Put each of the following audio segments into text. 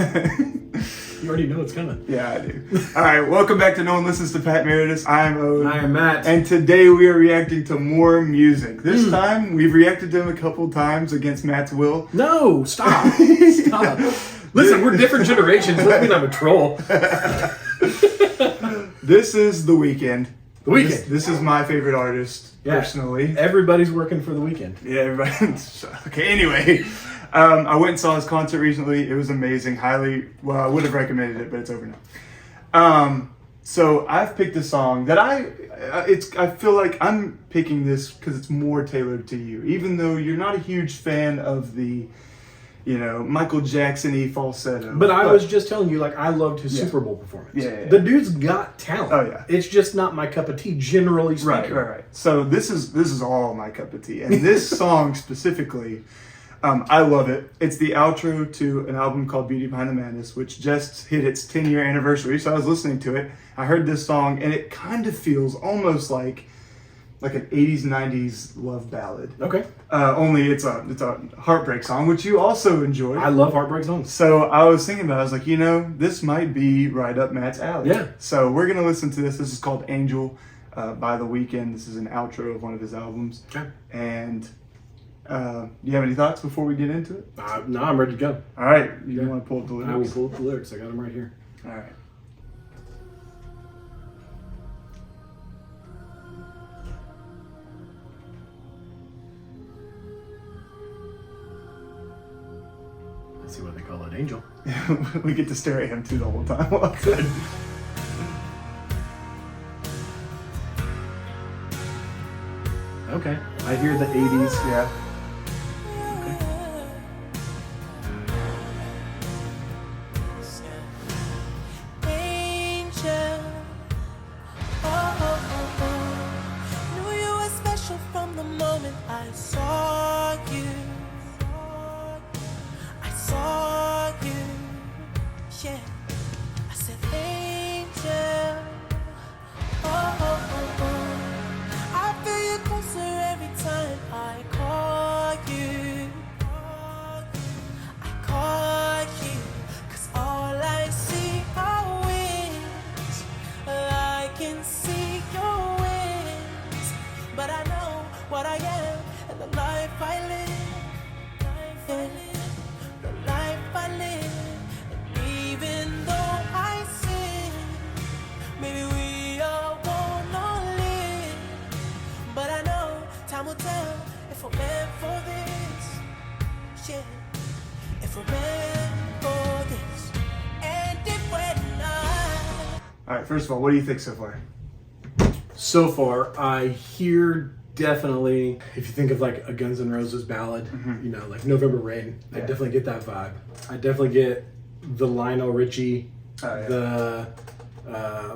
You already know it's coming. Yeah, I do. All right, welcome back to No One Listens to Pat Meredith. I'm Owen. I am Matt. And today we are reacting to more music. This time, we've reacted to him a couple times against Matt's will. No, stop. Stop. Listen, we're different generations. Doesn't mean I'm a troll. This is The Weeknd. The Weeknd. This is my favorite artist, personally. Everybody's working for The Weeknd. Yeah, everybody. Okay, anyway. I went and saw his concert recently. It was amazing. I would have recommended it, but it's over now. So I've picked a song that I feel like I'm picking this because it's more tailored to you, even though you're not a huge fan of the, Michael Jackson-y falsetto. But I was just telling you, like, I loved his Super Bowl performance. Yeah. The dude's got talent. Oh, yeah. It's just not my cup of tea, generally speaking. Right. So this is all my cup of tea. And this song specifically, I love it. It's the outro to an album called Beauty Behind the Madness, which just hit its 10-year anniversary. So I was listening to it. I heard this song, and it kind of feels almost like an 80s, 90s love ballad. Okay. Only it's a heartbreak song, which you also enjoy. I love heartbreak songs. So I was thinking about it. I was like, this might be right up Matt's alley. Yeah. So we're going to listen to this. This is called Angel by The Weeknd. This is an outro of one of his albums. Okay. And do you have any thoughts before we get into it? No, I'm ready to go. All right. You want to pull up the lyrics? I will pull up the lyrics. I got them right here. All right. Let's see what they call it. Angel. We get to stare at him too the whole time. Well, good. Okay. I hear the 80s. Yeah. What I am and the life I live, the life I live, and even though I sin, maybe we all won't all live, but I know time will tell if we're meant for this, if we're meant for this, and if we're not. All right. First of all, what do you think so far? So far, I hear definitely, if you think of like a Guns N' Roses ballad, like November Rain, I definitely get that vibe. I definitely get the Lionel Richie, the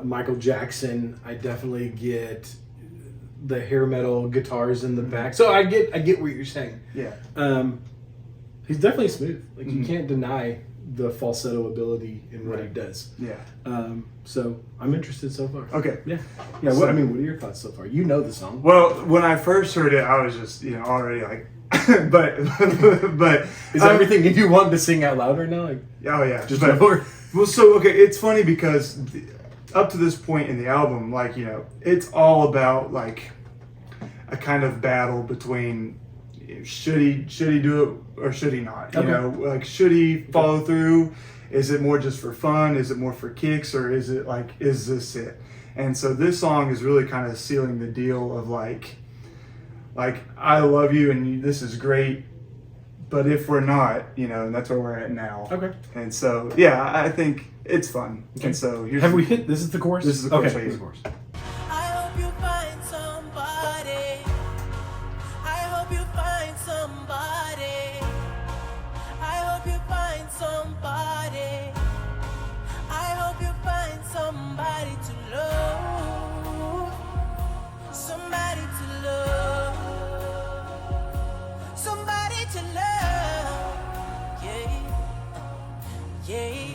Michael Jackson. I definitely get the hair metal guitars in the back. So I get what you're saying. Yeah. He's definitely smooth. Like you can't deny the falsetto ability in what he does. Yeah. So I'm interested so far. Okay. Yeah. Yeah. What are your thoughts so far? You know the song. Well, when I first heard it, I was just, already like, but is everything you wanted to sing out loud right now? Like, oh yeah. Just well, so okay, it's funny because up to this point in the album, like it's all about like a kind of battle between should he do it or should he not? Like should he follow through? Is it more just for fun? Is it more for kicks? Or is it like, is this it? And so this song is really kind of sealing the deal of like I love you and this is great, but if we're not, and that's where we're at now. Okay. And so, yeah, I think it's fun. Okay. And so have we hit, this is the chorus? This is the chorus. Okay, this is the chorus. I hope you find somebody. I hope you find somebody. I hope you find somebody. I hope you find somebody to love. Somebody to love. Somebody to love. Yeah. Yeah.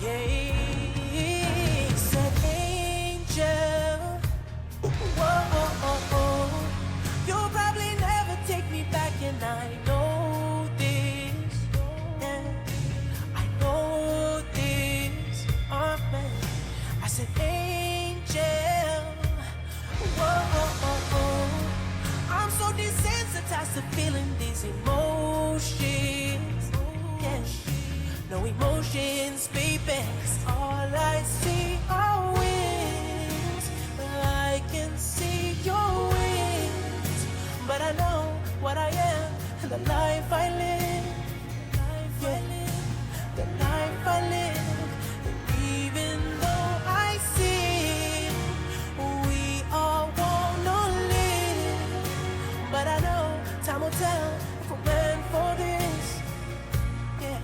Yeah. Said, hey. no emotions, baby. 'Cause all I see are wings. I can see your wings, but I know what I am and the life I live. The life I live. And even though I see we all wanna live, but I know time will tell if we're meant for this. Yeah,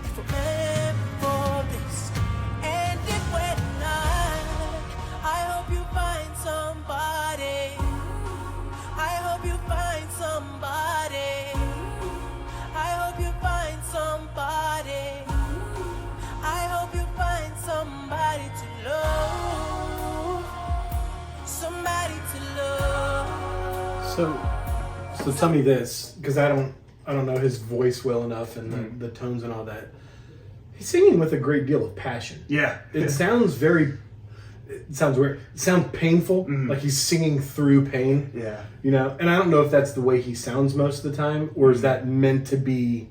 if we're meant for this. And if we're not, I hope you find somebody. I hope you find somebody. I hope you find somebody. I hope you find somebody to love. Somebody to love. So tell me this, because I don't know his voice well enough and the tones and all that. He's singing with a great deal of passion. Yeah. It sounds weird. It sounds painful, like he's singing through pain. Yeah. You know, and I don't know if that's the way he sounds most of the time, or is that meant to be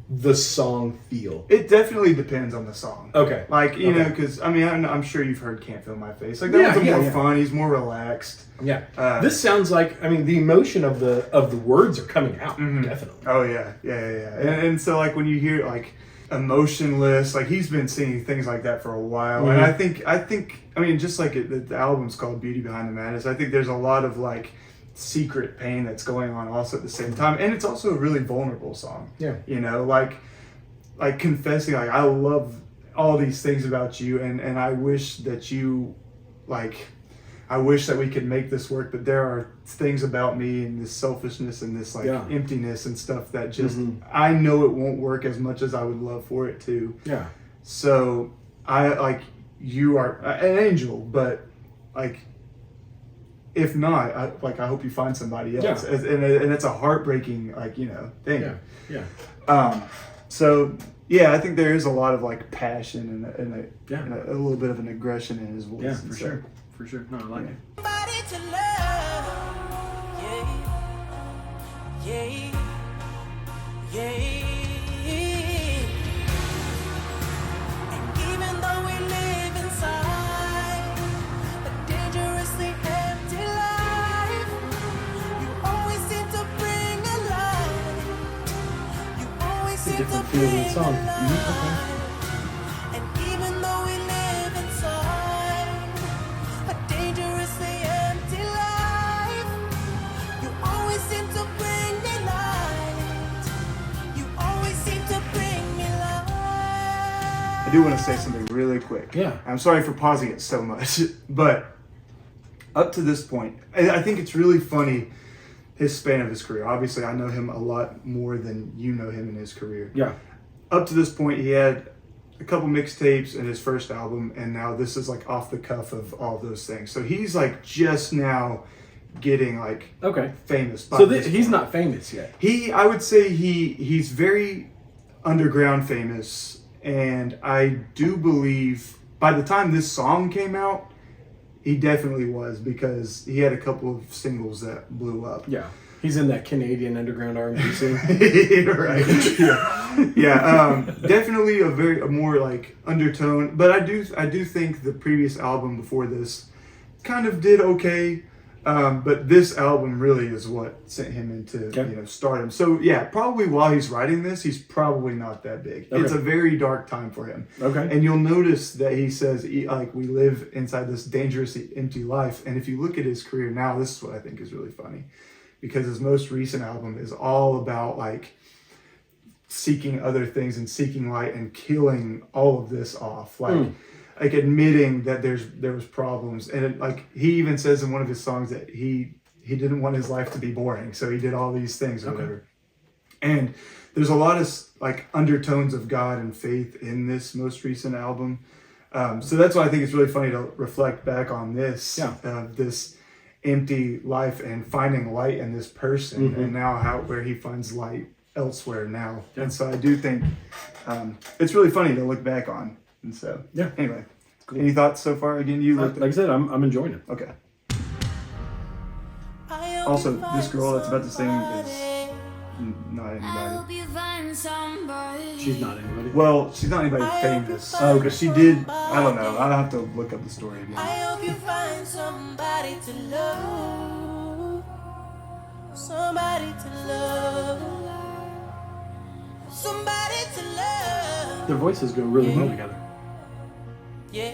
the song feel? It definitely depends on the song. Okay. Like, you know, because, I mean, I'm sure you've heard Can't Feel My Face. Like, that was more fun. He's more relaxed. Yeah. This sounds like, I mean, the emotion of the words are coming out, definitely. Oh, yeah. And so, like, when you hear, like, emotionless, like, he's been singing things like that for a while. And I think, I mean, just like the album's called Beauty Behind the Madness, I think there's a lot of, like, secret pain that's going on also at the same time. And it's also a really vulnerable song. Yeah. You know, like confessing, like, I love all these things about you, and I wish that you, like, I wish that we could make this work, but there are things about me and this selfishness and this, like, emptiness and stuff that just, I know it won't work as much as I would love for it to. Yeah. So, you are an angel, but, like, if not, I hope you find somebody else. Yeah. And it's a heartbreaking, like, you know, thing. Yeah. So, yeah, I think there is a lot of, like, passion and a little bit of an aggression in his voice. Yeah, for sure. For sure. No, I like it. Somebody to love. Yeah. And even though we live inside a dangerously empty life, you always seem to bring a light. You always seem to different feel of the bring song. a light. And even though we live inside a dangerously empty life, you always seem to bring me light. You always seem to bring me light. I do want to say something really quick. Yeah. I'm sorry for pausing it so much, but up to this point, I think it's really funny, his span of his career. Obviously, I know him a lot more than you know him in his career. Yeah. Up to this point, he had a couple mixtapes in his first album, and now this is, like, off the cuff of all those things. So he's, like, just now getting, like, famous. So he's not famous yet. I would say he's very underground famous, and I do believe by the time this song came out, he definitely was, because he had a couple of singles that blew up. Yeah. He's in that Canadian underground R&B scene. Right. Yeah. Definitely a more, like, undertone, but I do think the previous album before this kind of did okay. But this album really is what sent him into stardom. So yeah, probably while he's writing this, he's probably not that big. Okay. It's a very dark time for him. Okay. And you'll notice that he says, like, we live inside this dangerously empty life. And if you look at his career now, this is what I think is really funny, because his most recent album is all about, like, seeking other things and seeking light and killing all of this off. Like admitting that there was problems, and he even says in one of his songs that he didn't want his life to be boring, so he did all these things or whatever. And there's a lot of, like, undertones of God and faith in this most recent album. So that's why I think it's really funny to reflect back on this, this empty life and finding light in this person, and now where he finds light elsewhere now. And so I do think it's really funny to look back on. And so, anyway, cool. Any thoughts so far? Again, like I said, I'm enjoying it. Okay. Also, this girl that's about to sing is not anybody. She's not anybody. Well, she's not anybody famous. Oh, okay. But she did. I don't know. I'll have to look up the story again. I hope you find somebody to love. Somebody to love. Somebody to love. Their voices go really well together. Yeah.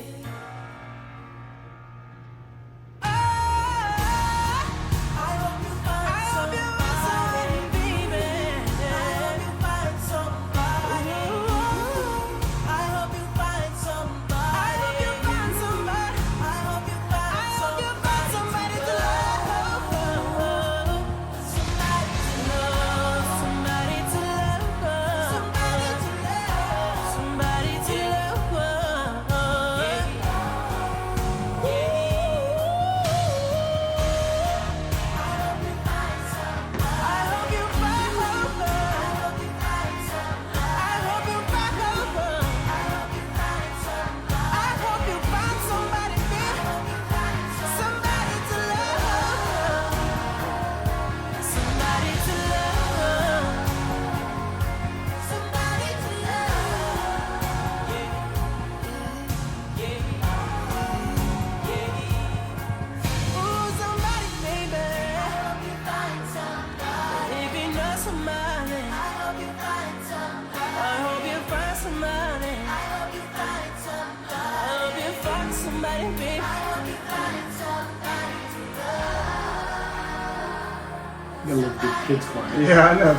Gotta love the kids choir. Yeah, I know.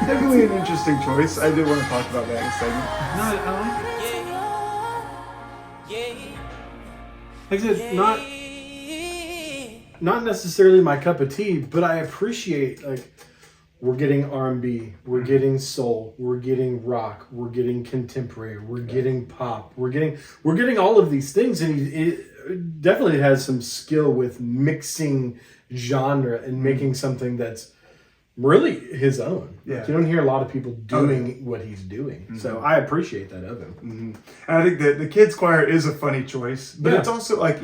Definitely an interesting choice. I did want to talk about that in a second. No, I like it. Like I said, not necessarily my cup of tea, but I appreciate, like, we're getting R&B, we're getting soul, we're getting rock, we're getting contemporary, we're getting pop, we're getting all of these things, and it definitely has some skill with mixing genre and making something that's really his own. Yeah. You don't hear a lot of people doing what he's doing, so I appreciate that of him. And I think that the kids choir is a funny choice, but it's also like,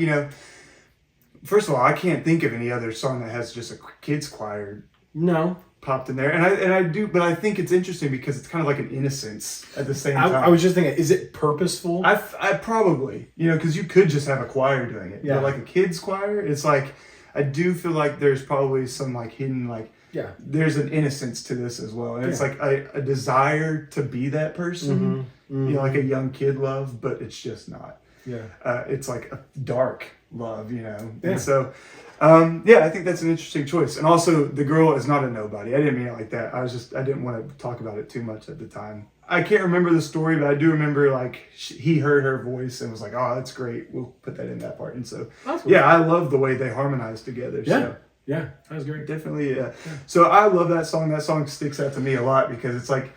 first of all, I can't think of any other song that has just a kids choir No. popped in there, and I do, but I think it's interesting because it's kind of like an innocence at the same time. I was just thinking, is it purposeful? I probably, because you could just have a choir doing it. Yeah. But like a kids choir, it's like, I do feel like there's probably some like hidden, like, there's an innocence to this as well. And it's like a desire to be that person, like a young kid love, but it's just not. Yeah. It's like a dark love, Yeah. And so, I think that's an interesting choice. And also, the girl is not a nobody. I didn't mean it like that. I didn't want to talk about it too much at the time. I can't remember the story, but I do remember like he heard her voice and was like, "Oh, that's great. We'll put that in that part." And so, Cool. I love the way they harmonized together. Yeah. So. Yeah, that was great. Definitely, yeah. So I love that song. That song sticks out to me a lot because it's like,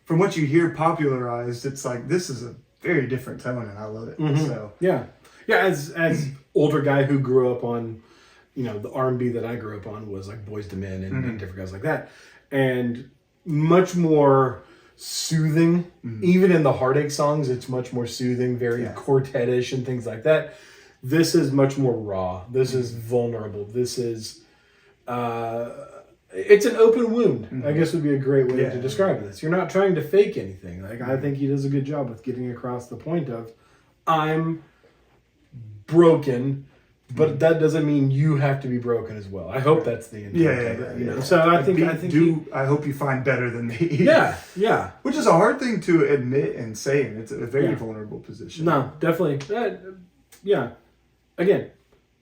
from what you hear popularized, it's like, this is a very different tone and I love it. So Yeah, as older guy who grew up on, the R&B that I grew up on was like Boyz II Men and different guys like that, and much more soothing. Even in the heartache songs, it's much more soothing, very quartet-ish and things like that. This is much more raw. This is vulnerable. This is it's an open wound, I guess would be a great way to describe this. You're not trying to fake anything. Like, I think he does a good job with getting across the point of, I'm broken, but that doesn't mean you have to be broken as well. I hope that's the intent of it. So I hope you find better than me. Yeah. Which is a hard thing to admit and say, and it's a very vulnerable position. No, definitely. Again,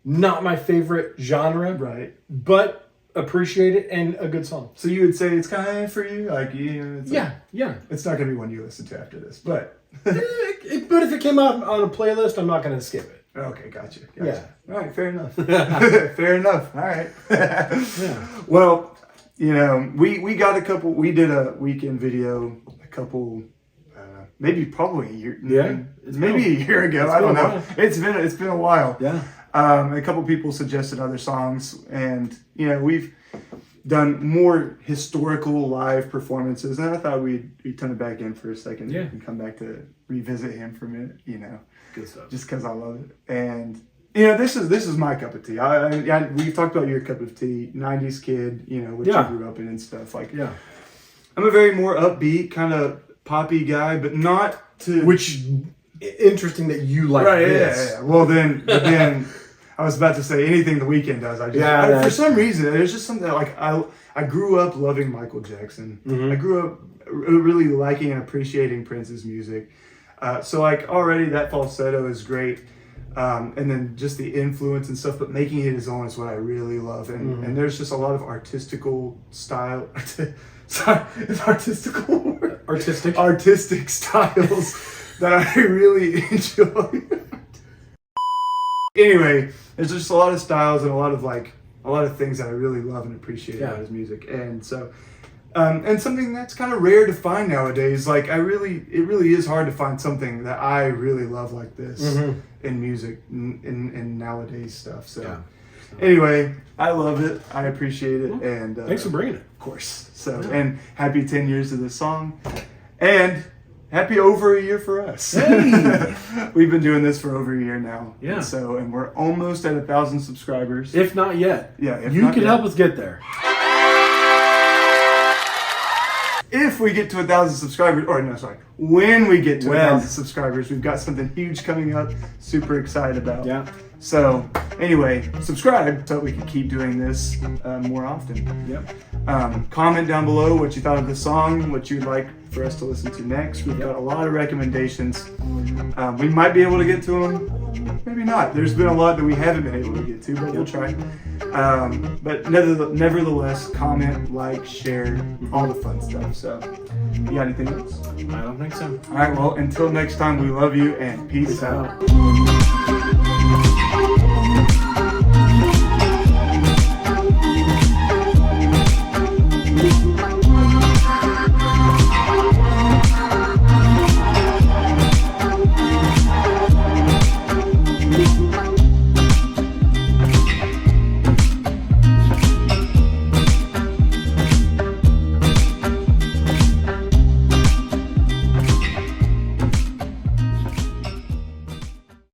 not my favorite genre, Right. but appreciate it and a good song. So you would say it's kind of for you? Like, it's it's not going to be one you listen to after this, but... But if it came out on a playlist, I'm not going to skip it. Okay, gotcha. Yeah. All right, fair enough. Fair enough. All right. Well, we got we did a Weeknd video a couple, probably a year. Maybe a year ago. I don't know. It's been a while. Yeah. A couple people suggested other songs, and we've done more historical live performances, and I thought we'd turn it back in for a second and come back to revisit him for a minute. Good stuff. Just because I love it, and this is my cup of tea. We've talked about your cup of tea, '90s kid, what you grew up in and stuff. Like, I'm a very more upbeat kind of poppy guy, but not to Which interesting that you like right. this. Yeah. Well, then I was about to say anything the Weeknd does. For some reason, there's just something like I grew up loving Michael Jackson. I grew up really liking and appreciating Prince's music. So like already that falsetto is great. And then just the influence and stuff, but making it his own is what I really love. And there's just a lot of artistical style. Sorry, is artistical word? Artistic styles that I really enjoy. Anyway, there's just a lot of styles and a lot of things that I really love and appreciate about his music. And so, and something that's kind of rare to find nowadays. Like it really is hard to find something that I really love like this in music in nowadays stuff. So anyway, I love it. I appreciate it. And Thanks for bringing it. of course. So, and happy 10 years to this song. And happy over a year for us. Hey! We've been doing this for over a year now. Yeah. And we're almost at 1,000 subscribers. If not yet. Yeah. If you not can yet. help us get there. If we get to 1,000 subscribers, when we get to 1,000 subscribers, we've got something huge coming up. Super excited about. Yeah. So anyway, subscribe so we can keep doing this more often. Yep. Comment down below what you thought of the song, what you'd like for us to listen to next. We've got a lot of recommendations. We might be able to get to them, maybe not. There's been a lot that we haven't been able to get to, but we'll try. But nevertheless, comment, like, share, all the fun stuff. So, you got anything else? I don't think so. All right, well, until next time, we love you and peace out. out.